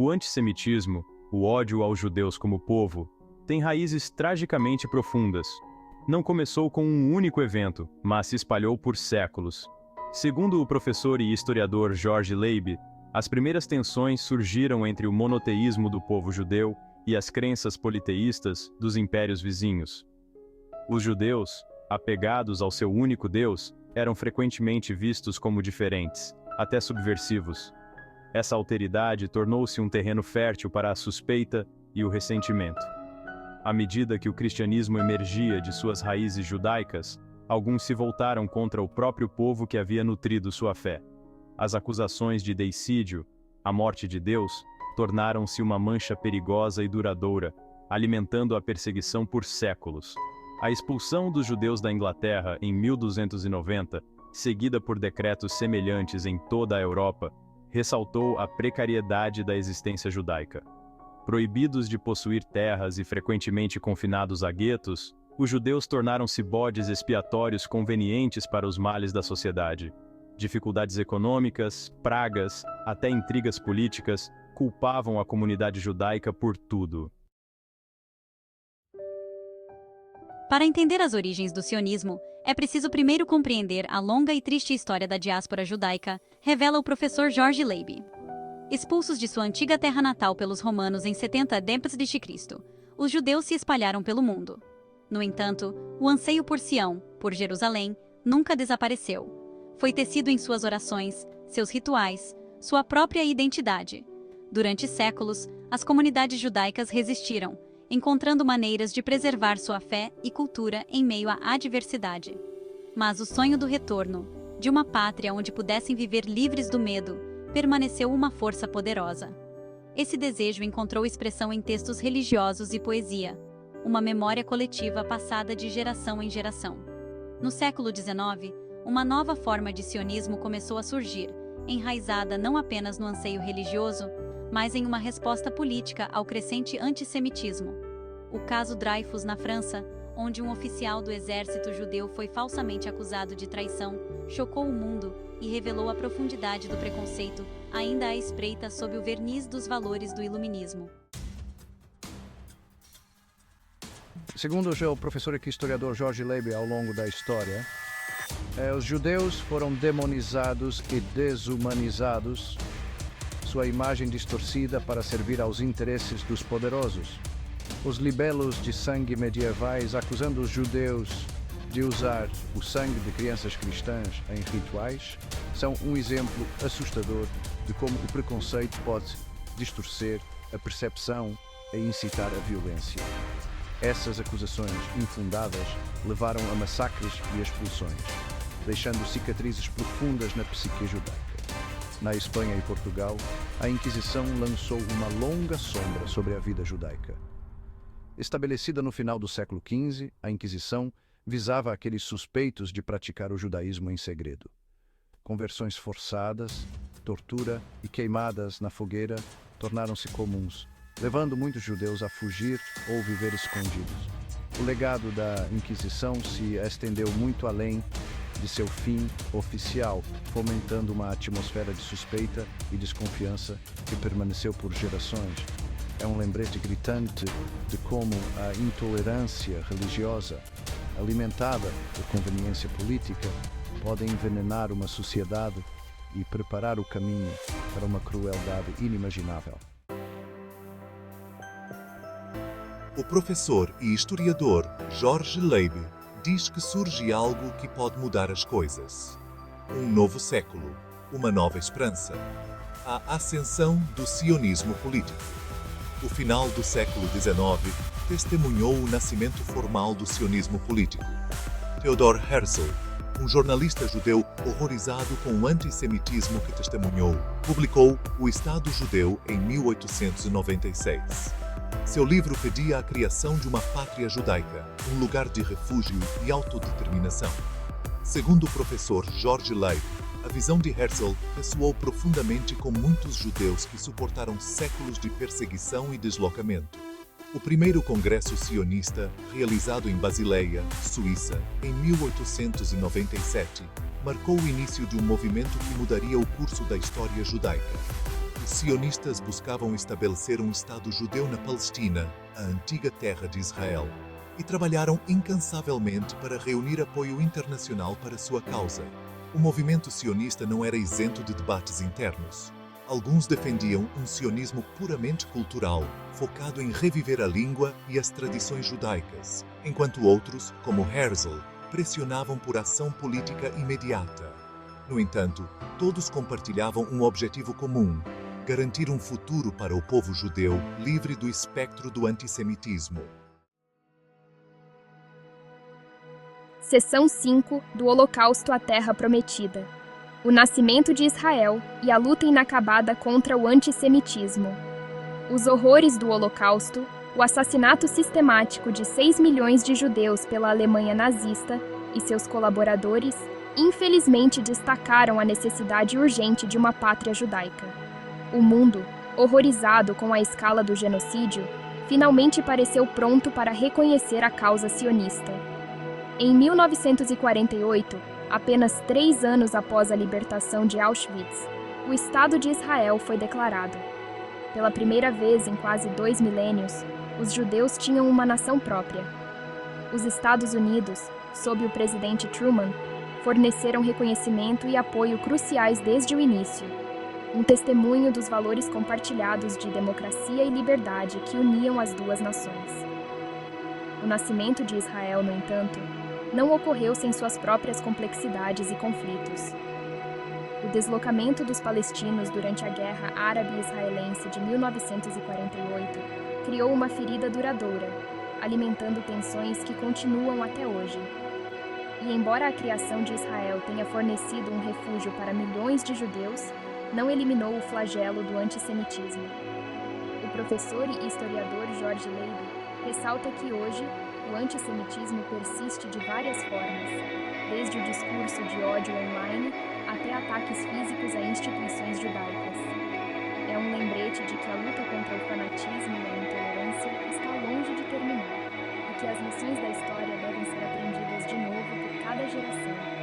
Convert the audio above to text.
O antissemitismo, o ódio aos judeus como povo, tem raízes tragicamente profundas. Não começou com um único evento, mas se espalhou por séculos. Segundo o professor e historiador George Leiby, as primeiras tensões surgiram entre o monoteísmo do povo judeu e as crenças politeístas dos impérios vizinhos. Os judeus, apegados ao seu único Deus, eram frequentemente vistos como diferentes, até subversivos. Essa alteridade tornou-se um terreno fértil para a suspeita e o ressentimento. À medida que o cristianismo emergia de suas raízes judaicas, alguns se voltaram contra o próprio povo que havia nutrido sua fé. As acusações de deicídio, a morte de Deus, tornaram-se uma mancha perigosa e duradoura, alimentando a perseguição por séculos. A expulsão dos judeus da Inglaterra em 1290, seguida por decretos semelhantes em toda a Europa, ressaltou a precariedade da existência judaica. Proibidos de possuir terras e frequentemente confinados a guetos, os judeus tornaram-se bodes expiatórios convenientes para os males da sociedade. Dificuldades econômicas, pragas, até intrigas políticas, culpavam a comunidade judaica por tudo. Para entender as origens do sionismo, é preciso primeiro compreender a longa e triste história da diáspora judaica, revela o professor George Leiby. Expulsos de sua antiga terra natal pelos romanos em 70 d.C., os judeus se espalharam pelo mundo. No entanto, o anseio por Sião, por Jerusalém, nunca desapareceu. Foi tecido em suas orações, seus rituais, sua própria identidade. Durante séculos, as comunidades judaicas resistiram, encontrando maneiras de preservar sua fé e cultura em meio à adversidade. Mas o sonho do retorno, de uma pátria onde pudessem viver livres do medo, permaneceu uma força poderosa. Esse desejo encontrou expressão em textos religiosos e poesia, uma memória coletiva passada de geração em geração. No século XIX, uma nova forma de sionismo começou a surgir, enraizada não apenas no anseio religioso, mas em uma resposta política ao crescente antissemitismo. O caso Dreyfus na França, onde um oficial do exército judeu foi falsamente acusado de traição, chocou o mundo e revelou a profundidade do preconceito, ainda à espreita sob o verniz dos valores do iluminismo. Segundo o professor e historiador George Leiby, ao longo da história, os judeus foram demonizados e desumanizados, sua imagem distorcida para servir aos interesses dos poderosos. Os libelos de sangue medievais acusando os judeus de usar o sangue de crianças cristãs em rituais são um exemplo assustador de como o preconceito pode distorcer a percepção e incitar a violência. Essas acusações infundadas levaram a massacres e expulsões, deixando cicatrizes profundas na psique judaica. Na Espanha e Portugal, a Inquisição lançou uma longa sombra sobre a vida judaica. Estabelecida no final do século XV, a Inquisição visava aqueles suspeitos de praticar o judaísmo em segredo. Conversões forçadas, tortura e queimadas na fogueira tornaram-se comuns, levando muitos judeus a fugir ou viver escondidos. O legado da Inquisição se estendeu muito além de seu fim oficial, fomentando uma atmosfera de suspeita e desconfiança que permaneceu por gerações. É um lembrete gritante de como a intolerância religiosa, alimentada por conveniência política, pode envenenar uma sociedade e preparar o caminho para uma crueldade inimaginável. O professor e historiador George Leiby diz que surge algo que pode mudar as coisas. Um novo século, uma nova esperança. A ascensão do sionismo político. O final do século XIX testemunhou o nascimento formal do sionismo político. Theodor Herzl, um jornalista judeu horrorizado com o antissemitismo que testemunhou, publicou O Estado Judeu em 1896. Seu livro pedia a criação de uma pátria judaica, um lugar de refúgio e autodeterminação. Segundo o professor George Leiby, a visão de Herzl ressoou profundamente com muitos judeus que suportaram séculos de perseguição e deslocamento. O primeiro congresso sionista, realizado em Basileia, Suíça, em 1897, marcou o início de um movimento que mudaria o curso da história judaica. Os sionistas buscavam estabelecer um Estado judeu na Palestina, a antiga terra de Israel, e trabalharam incansavelmente para reunir apoio internacional para sua causa. O movimento sionista não era isento de debates internos. Alguns defendiam um sionismo puramente cultural, focado em reviver a língua e as tradições judaicas, enquanto outros, como Herzl, pressionavam por ação política imediata. No entanto, todos compartilhavam um objetivo comum: garantir um futuro para o povo judeu livre do espectro do antissemitismo. Seção 5 do Holocausto à Terra Prometida. O nascimento de Israel e a luta inacabada contra o antissemitismo. Os horrores do Holocausto, o assassinato sistemático de 6 milhões de judeus pela Alemanha nazista e seus colaboradores, infelizmente destacaram a necessidade urgente de uma pátria judaica. O mundo, horrorizado com a escala do genocídio, finalmente pareceu pronto para reconhecer a causa sionista. Em 1948, apenas 3 anos após a libertação de Auschwitz, o Estado de Israel foi declarado. Pela primeira vez em quase 2 milênios, os judeus tinham uma nação própria. Os Estados Unidos, sob o presidente Truman, forneceram reconhecimento e apoio cruciais desde o início, um testemunho dos valores compartilhados de democracia e liberdade que uniam as duas nações. O nascimento de Israel, no entanto, não ocorreu sem suas próprias complexidades e conflitos. O deslocamento dos palestinos durante a Guerra Árabe-Israelense de 1948 criou uma ferida duradoura, alimentando tensões que continuam até hoje. E embora a criação de Israel tenha fornecido um refúgio para milhões de judeus, não eliminou o flagelo do antissemitismo. O professor e historiador George Leiby ressalta que hoje o antissemitismo persiste de várias formas, desde o discurso de ódio online até ataques físicos a instituições judaicas. É um lembrete de que a luta contra o fanatismo e a intolerância está longe de terminar e que as lições da história devem ser aprendidas de novo por cada geração.